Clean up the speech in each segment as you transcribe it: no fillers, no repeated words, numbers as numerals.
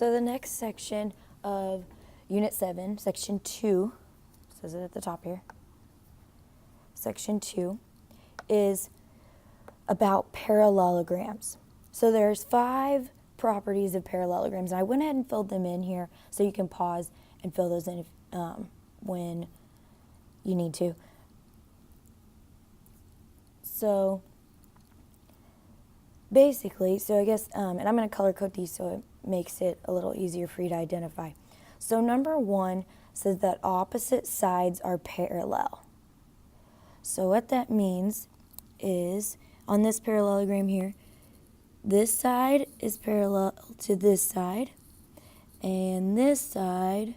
So the next section of Unit 7, Section 2, says it at the top here, Section 2, is about parallelograms. So there's 5 properties of parallelograms, and I went ahead and filled them in here so you can pause and fill those in if, when you need to. So basically, I guess, and I'm going to color code these so it makes it a little easier for you to identify. So number 1 says that opposite sides are parallel. So what that means is, on this parallelogram here, this side is parallel to this side, and this side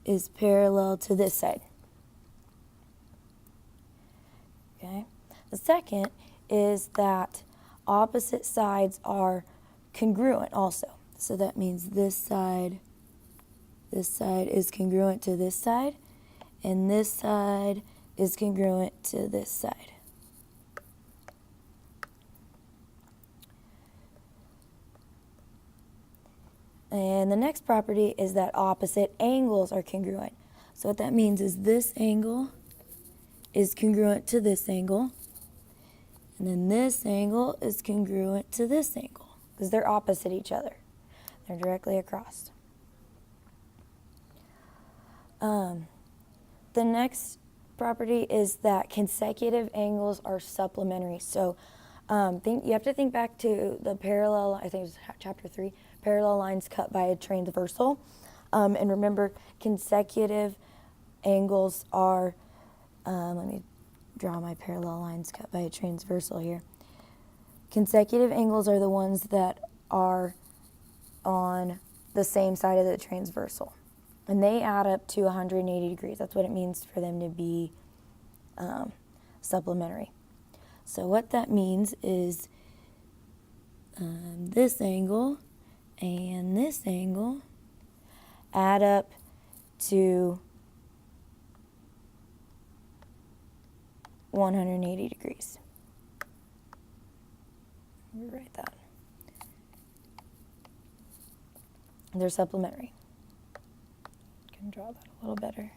is parallel to this side. Okay. The second is that opposite sides are congruent also. So that means this side is congruent to this side, and this side is congruent to this side. And the next property is that opposite angles are congruent. So what that means is this angle is congruent to this angle, and then this angle is congruent to this angle, because they're opposite each other. They're directly across. The next property is that consecutive angles are supplementary. So you have to think back to the parallel, I think it was chapter 3, parallel lines cut by a transversal. And remember, consecutive angles are, let me draw my parallel lines cut by a transversal here. Consecutive angles are the ones that are on the same side of the transversal, and they add up to 180 degrees. That's what it means for them to be supplementary. So what that means is this angle and this angle add up to 180 degrees. Rewrite that. They're supplementary. Can draw that a little better.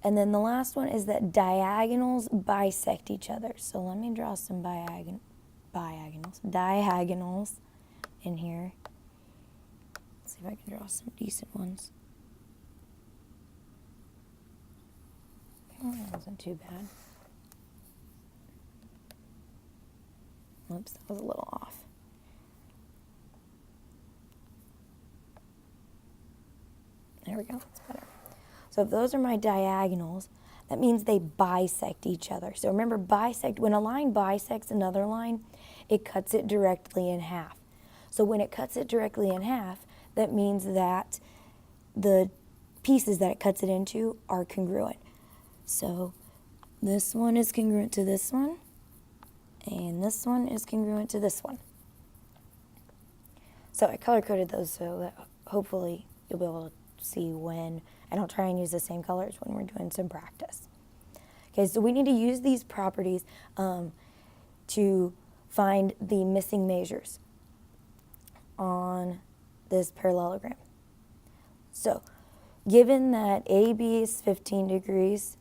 And then the last one is that diagonals bisect each other. So let me draw some diagonals in here. Let's see if I can draw some decent ones. Oh, that wasn't too bad. Oops, that was a little off. There we go, that's better. So if those are my diagonals, that means they bisect each other. So remember, when a line bisects another line, it cuts it directly in half. So when it cuts it directly in half, that means that the pieces that it cuts it into are congruent. So this one is congruent to this one, and this one is congruent to this one. So I color-coded those so that hopefully you'll be able to see when, and I'll try and use the same colors when we're doing some practice. Okay, so we need to use these properties to find the missing measures on this parallelogram. So given that AB is 15 degrees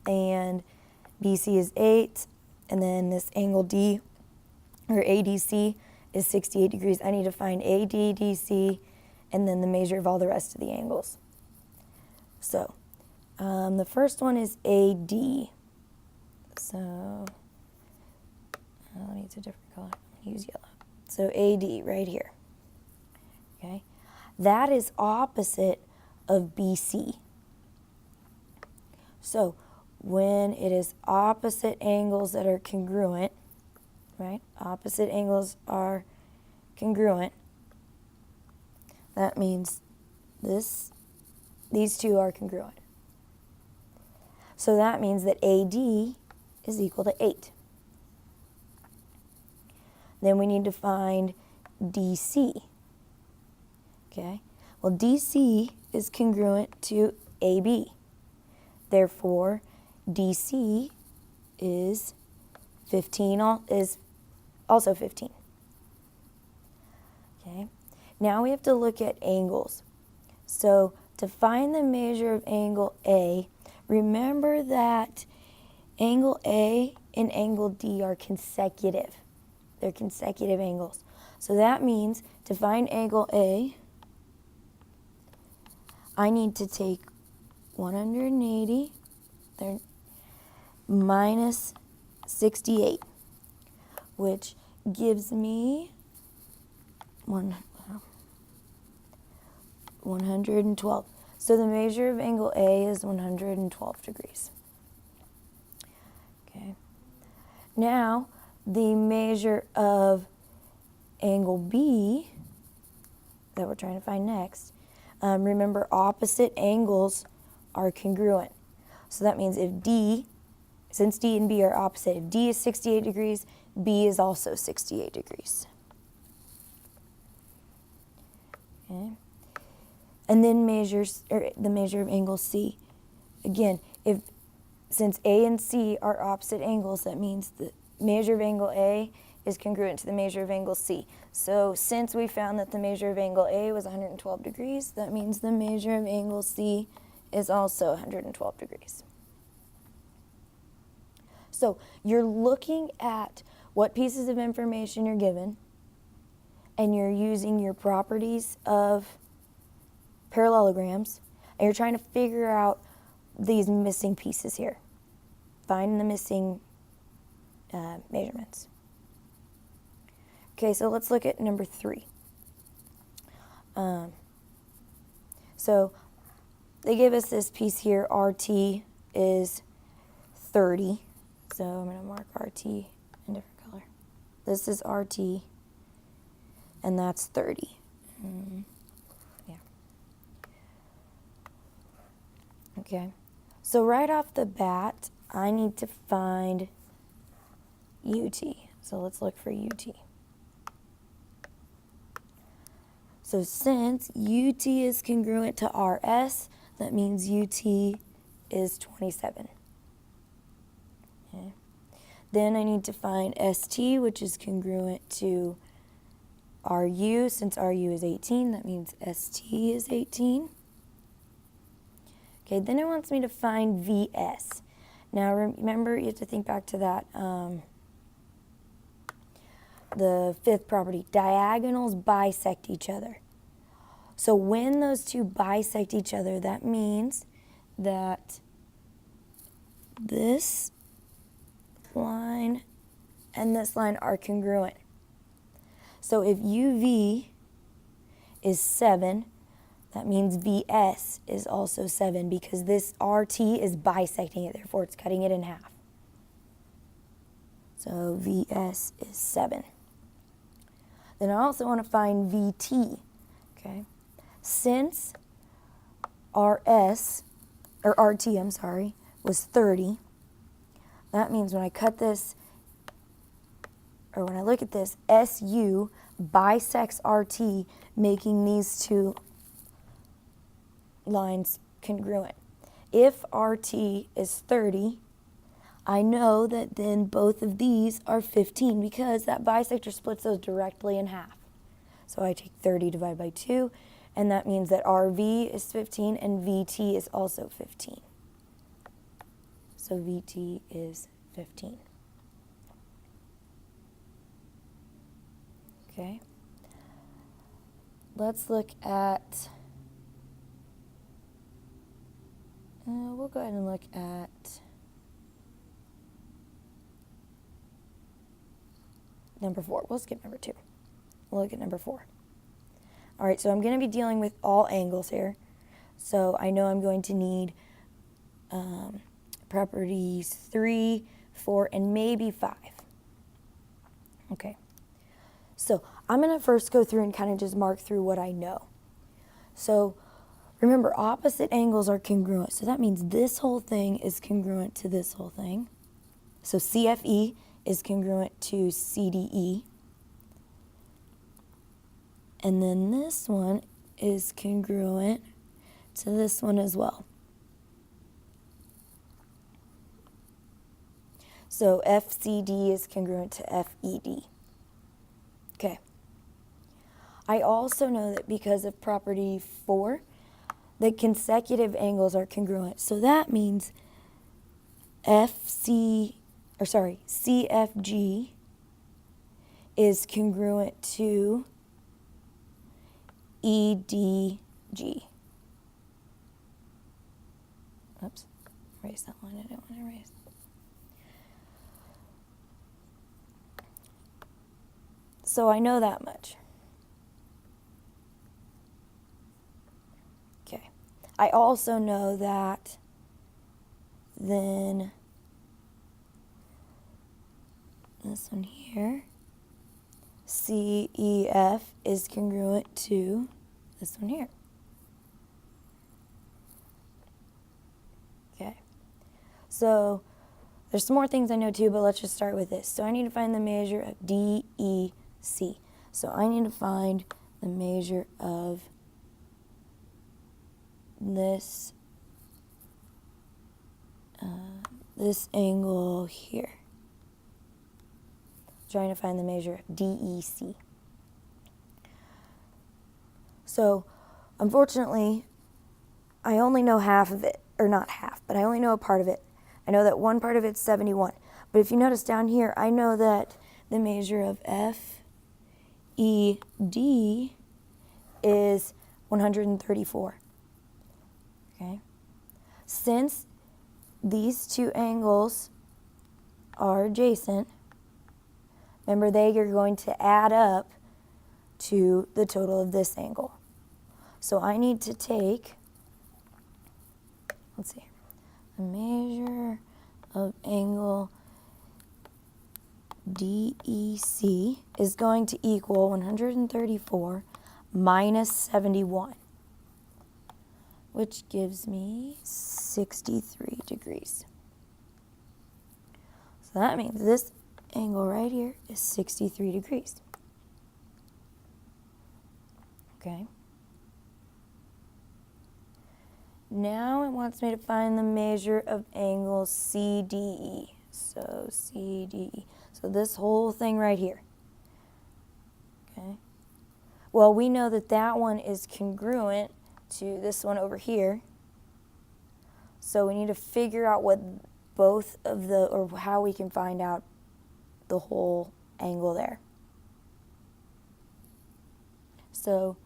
and BC is 8, and then this angle D, or ADC, is 68 degrees, I need to find ADDC and then the measure of all the rest of the angles. So the first one is AD. So let me use a different color. I'm going to use yellow. So AD right here. Okay, that is opposite of BC. So when it is opposite angles that are congruent, right? Opposite angles are congruent. That means these two are congruent. So that means that AD is equal to 8. Then we need to find DC. Okay? Well, DC is congruent to AB. Therefore, DC is is also 15. Okay. Now we have to look at angles. So to find the measure of angle A, remember that angle A and angle D are consecutive. They're consecutive angles. So that means to find angle A, I need to take 180 minus 68, which gives me 112. So the measure of angle A is 112 degrees. Okay. Now, the measure of angle B that we're trying to find next, remember opposite angles are congruent. So that means since D and B are opposite, if D is 68 degrees, B is also 68 degrees. Okay. And then the measure of angle C. Again, since A and C are opposite angles, that means the measure of angle A is congruent to the measure of angle C. So since we found that the measure of angle A was 112 degrees, that means the measure of angle C is also 112 degrees. So you're looking at what pieces of information you're given, and you're using your properties of parallelograms, and you're trying to figure out these missing pieces here. Find the missing measurements. Okay, so let's look at number 3. So they give us this piece here, RT is 30. So I'm going to mark RT in a different color. This is RT, and that's 30. Yeah. Okay. So right off the bat, I need to find UT. So let's look for UT. So since UT is congruent to RS, that means UT is 27. Okay. Then I need to find ST, which is congruent to RU. Since RU is 18, that means ST is 18. Okay, then it wants me to find VS. Now remember, you have to think back to that, the fifth property. Diagonals bisect each other. So when those two bisect each other, that means that this line and this line are congruent. So if UV is 7, that means VS is also 7 because this RT is bisecting it, therefore it's cutting it in half. So VS is 7. Then I also want to find VT, okay? Since RT, was 30, that means when I cut this, or when I look at this, SU bisects RT, making these two lines congruent. If RT is 30, I know that then both of these are 15 because that bisector splits those directly in half. So I take 30 divided by 2, and that means that RV is 15 and VT is also 15. So VT is 15. Okay. Let's look at, we'll go ahead and look at number 4. We'll skip number 2. We'll look at number 4. All right, so I'm going to be dealing with all angles here. So I know I'm going to need properties 3, 4, and maybe 5. Okay. So I'm going to first go through and kind of just mark through what I know. So remember, opposite angles are congruent. So that means this whole thing is congruent to this whole thing. So CFE is congruent to CDE. And then this one is congruent to this one as well. So FCD is congruent to FED. Okay. I also know that because of property 4, the consecutive angles are congruent. So that means CFG is congruent to EDG. Oops, erase that line I didn't want to erase. So I know that much. Okay. I also know that then this one here, CEF is congruent to this one here. Okay. So there's some more things I know too, but let's just start with this. So I need to find the measure of DEC. So I need to find the measure of this angle here. Trying to find the measure of DEC. So unfortunately, I only know half of it, or not half, but I only know a part of it. I know that one part of it's 71. But if you notice down here, I know that the measure of FED is 134. Okay? Since these two angles are adjacent, remember they are going to add up to the total of this angle. So I need to take, let's see, the measure of angle DEC is going to equal 134 minus 71, which gives me 63 degrees. So that means this angle right here is 63 degrees. Okay. Now it wants me to find the measure of angle CDE. So CDE. So this whole thing right here. Okay. Well, we know that that one is congruent to this one over here. So we need to figure out what both of the, or how we can find out the whole angle there. So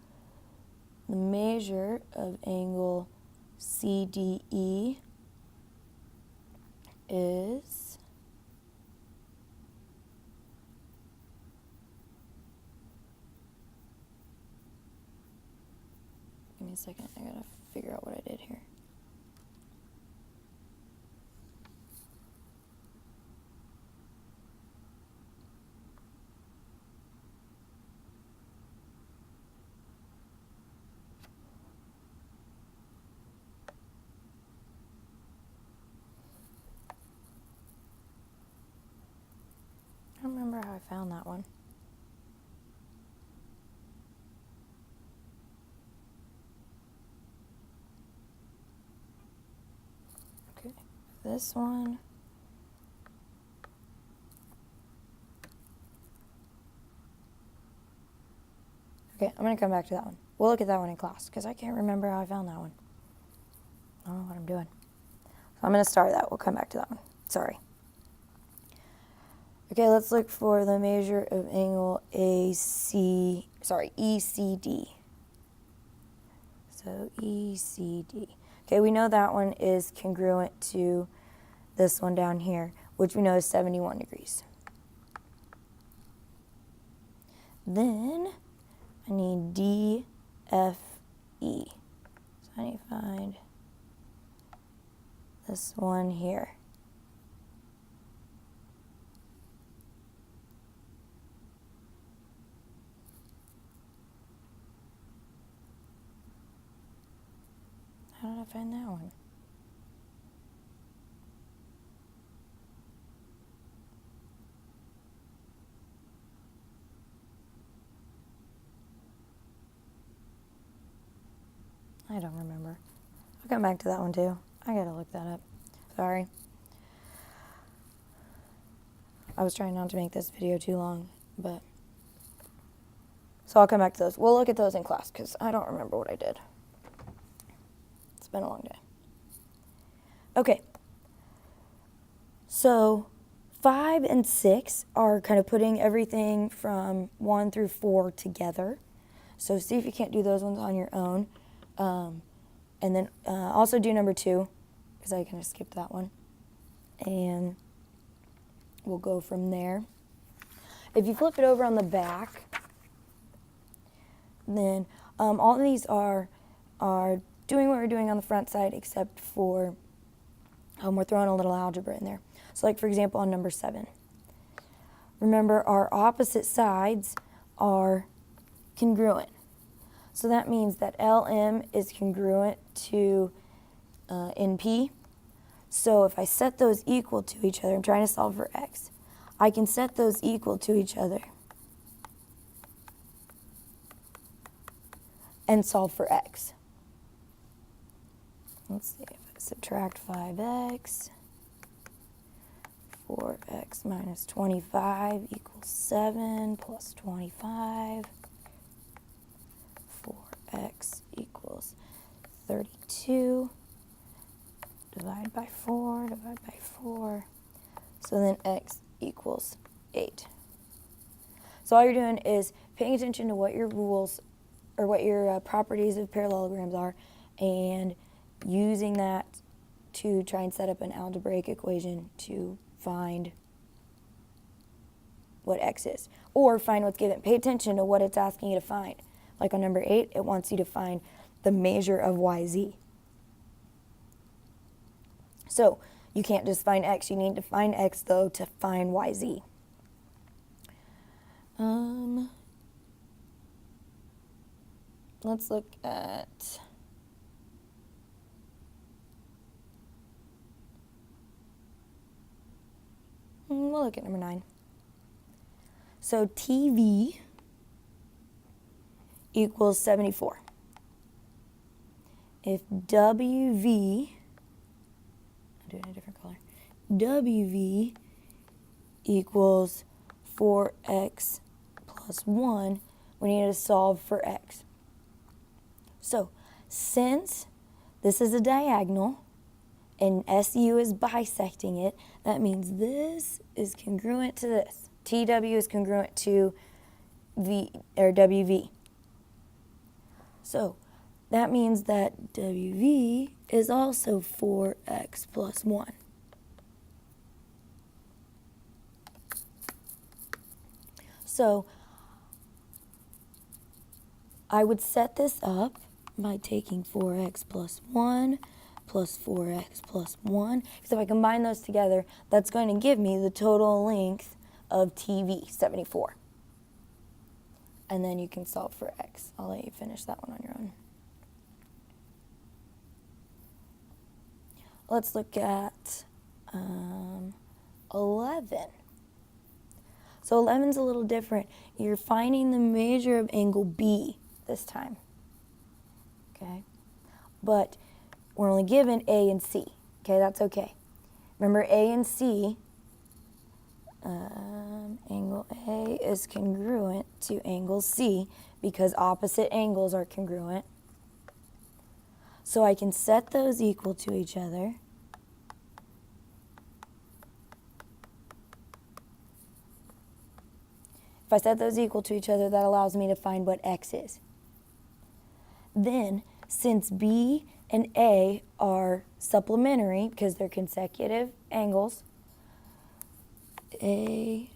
the measure of angle CDE is give me a second, I gotta figure out what I did here. I don't remember how I found that one. Okay, this one. Okay, I'm going to come back to that one. We'll look at that one in class because I can't remember how I found that one. I don't know what I'm doing. So I'm going to start that. We'll come back to that one. Sorry. Okay, let's look for the measure of angle ECD. So ECD. Okay, we know that one is congruent to this one down here, which we know is 71 degrees. Then I need DFE. So I need to find this one here. How did I find that one? I don't remember. I'll come back to that one too. I gotta look that up. Sorry. I was trying not to make this video too long, but so I'll come back to those. We'll look at those in class because I don't remember what I did. It's been a long day. Okay. So 5 and 6 are kind of putting everything from 1 through 4 together. So see if you can't do those ones on your own. And then also do number 2 because I kind of skipped that one. And we'll go from there. If you flip it over on the back, then all of these are doing what we're doing on the front side, except for we're throwing a little algebra in there. So like, for example, on number 7. Remember, our opposite sides are congruent. So that means that LM is congruent to NP. So if I set those equal to each other, I'm trying to solve for x. I can set those equal to each other and solve for x. Let's see, if I subtract 5x, 4x minus 25 equals 7 plus 25. 4x equals 32. Divide by 4, divide by 4. So then x equals 8. So all you're doing is paying attention to what your rules or what your properties of parallelograms are and using that to try and set up an algebraic equation to find what x is, or find what's given. Pay attention to what it's asking you to find. Like on number 8, it wants you to find the measure of yz. So you can't just find x, you need to find x though to find yz. Let's look at we'll look at number 9. So TV equals 74. If WV, I'm doing a different color, WV equals 4x plus 1, we need to solve for x. So since this is a diagonal and SU is bisecting it, that means this is congruent to this. TW is congruent to V or WV. So that means that WV is also 4x plus 1. So I would set this up by taking 4x plus 1 plus 4x plus 1. Because if I combine those together, that's going to give me the total length of TV, 74. And then you can solve for x. I'll let you finish that one on your own. Let's look at 11. So 11's a little different. You're finding the measure of angle B this time. Okay? But we're only given A and C. Okay, that's okay. Remember, A and C, angle A is congruent to angle C because opposite angles are congruent. So I can set those equal to each other. If I set those equal to each other, that allows me to find what x is. Then, since B and A are supplementary because they're consecutive angles, A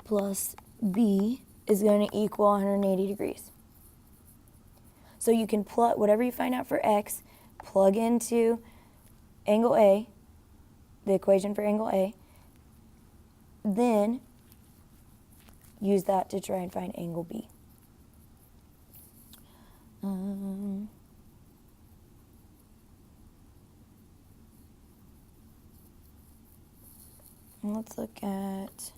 plus B is going to equal 180 degrees. So you can plug whatever you find out for x, plug into angle A, the equation for angle A, then use that to try and find angle B. Let's look at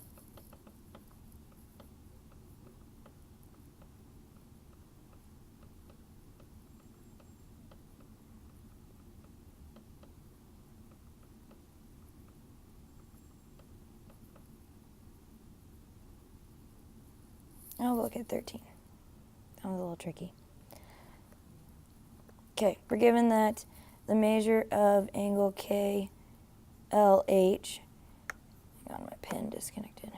I'll look at 13. That was a little tricky. Okay, we're given that the measure of angle KLH, hang on, my pen disconnected.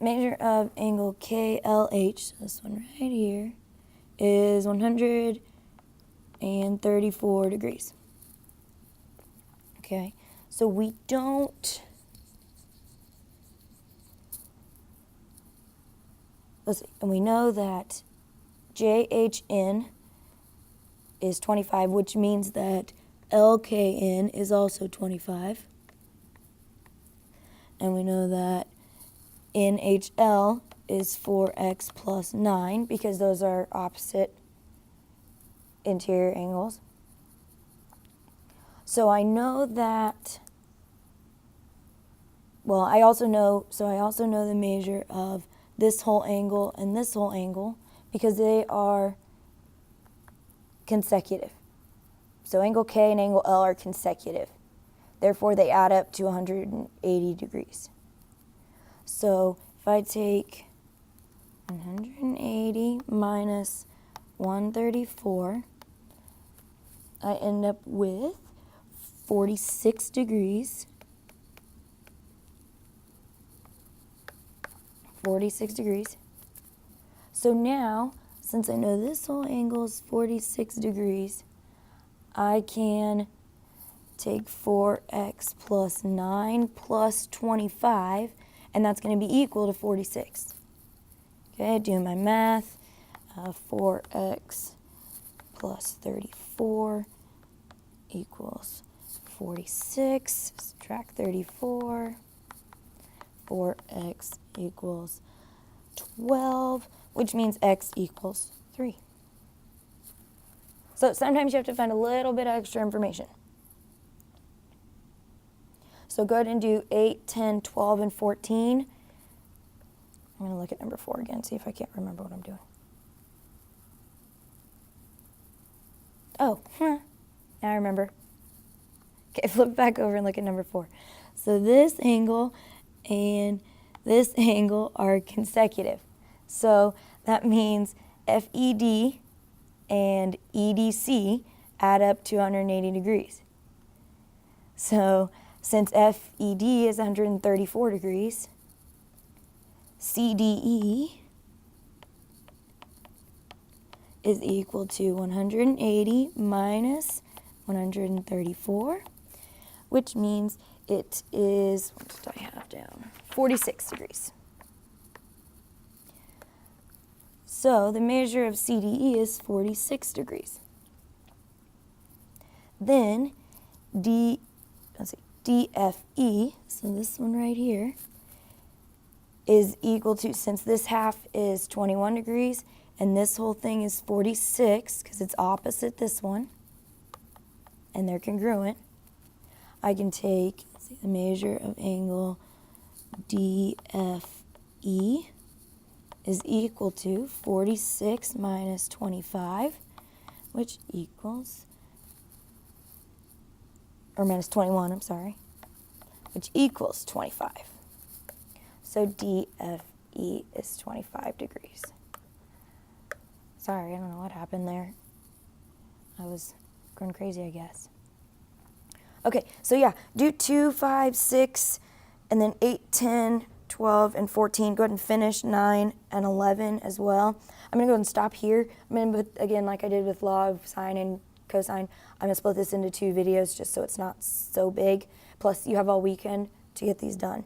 Measure of angle KLH, this one right here, is 134 degrees. Okay, so we don't, let's see, and we know that JHN is 25, which means that LKN is also 25. And we know that NHL is 4x plus 9 because those are opposite interior angles. So I know that, well, I also know the measure of this whole angle and this whole angle because they are consecutive. So angle K and angle L are consecutive. Therefore, they add up to 180 degrees. So if I take 180 minus 134, I end up with 46 degrees. 46 degrees. So now, since I know this whole angle is 46 degrees, I can take 4x plus 9 plus 25, and that's going to be equal to 46. Okay, doing my math, 4x plus 34 equals 46. Subtract 34. 4x equals 12, which means x equals 3. So sometimes you have to find a little bit of extra information. So go ahead and do 8, 10, 12, and 14. I'm going to look at number 4 again, see if I can't remember what I'm doing. Oh, now I remember. Okay, flip back over and look at number 4. So this angle and this angle are consecutive. So that means FED and EDC add up to 180 degrees. So since FED is 134 degrees, CDE is equal to 180 minus 134, which means it is, what did I have down? 46 degrees. So the measure of CDE is 46 degrees. Then DFE, so this one right here, is equal to, since this half is 21 degrees and this whole thing is 46, because it's opposite this one, and they're congruent, I can take, let's see, the measure of angle DFE is equal to 46 minus 25, which equals, or minus 21, I'm sorry, which equals 25. So DFE is 25 degrees. Sorry, I don't know what happened there. I was going crazy, I guess. Okay, so yeah, do 2, 5, 6, and then 8, 10, 12, and 14. Go ahead and finish 9 and 11 as well. I'm going to go ahead and stop here. I'm going to put, again, like I did with law of sine and cosine, I'm going to split this into 2 videos just so it's not so big. Plus, you have all weekend to get these done.